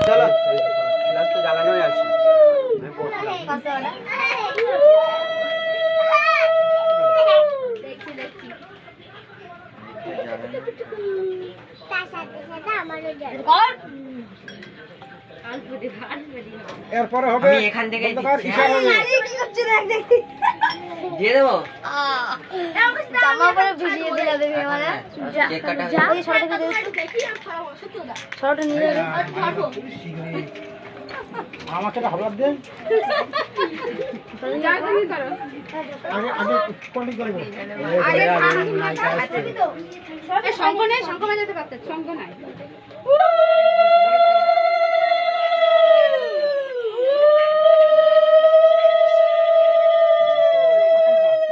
চলো গ্লাস তো জ্বালানোই আছে। এরপরে হবে আমি এখান থেকে দিয়ে দেবো। জামা পরে ভিজিয়ে দিলা দেবী মানে কেক কাটা ওই সরটা দিয়ে সরটা নিয়ে আমাকে একটা হাবলার দেন আগে আগে কোনটি করব শঙ্খ নেই, শঙ্খ বাজাতে পারতেন, শঙ্খ নাই।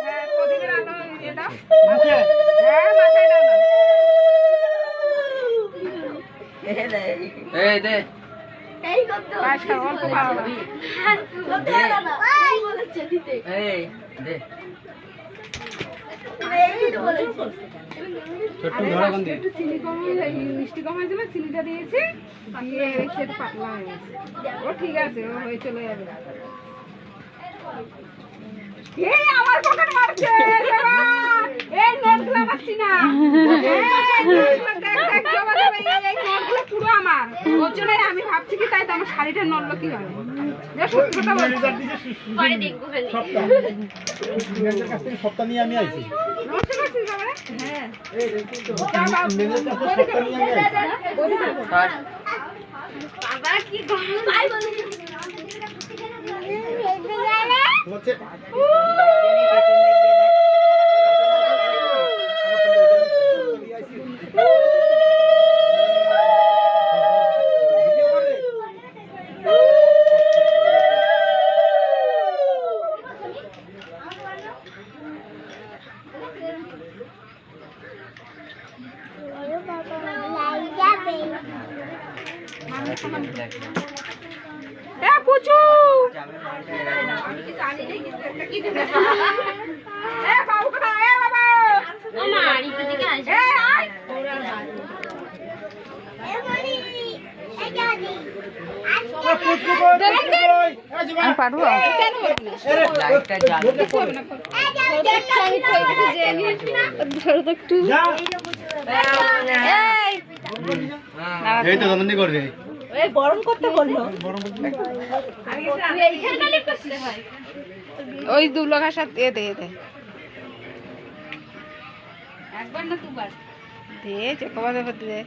হ্যাঁ, প্রদীপের আলো দিয়ে দাও। হ্যাঁ, মাথায় দাও না। এই দে আচ্ছা, অল্প পাওয়া না। এই দে ছোট্টু ধরা কোন দিয়ে একটু চিনি কম হয়ে মিষ্টি কম হয়েছিল, চিনিটা দিয়েছি, দিয়ে রেখে একটু পাতলা হয়ে গেছে। ও ঠিক আছে, ও হয়ে চলে যাবে। এই আমার পকেট মারছে বাবা, এই নোটগুলো মারছি না। এই নোটগুলো দেখ দেখ জমা দেবে, এই নোটগুলো পুরো আমার। ওর জন্যই আমি ভাবছি কি তাই তো আমার শাড়িটা নড়লো কি হবে। যে সত্যি কথা বলছি। পরে দেখবো খালি ম্যানেজার কাছ থেকে সপ্তাহ নিয়ে আমি আইছি নষ্ট করছিস বাবা? হ্যাঁ। ম্যানেজার কাছ থেকে সপ্তাহ নিয়ে আমি আইছি বাবা কি ভাই বলে হচ্ছে এ পুচু, এ বাবু কোথায়? এ বাবা, আমার একটু দিকে আসবে এ আয়। আমি পারবো কেন বলবি না? লাইটটা জ্বালিয়ে এই তো দন্দনি করবে গরম করতে বললো। ওই দুলো ঘাসা দে দে দে একবার না দুবার দে যে কবা দেবে দে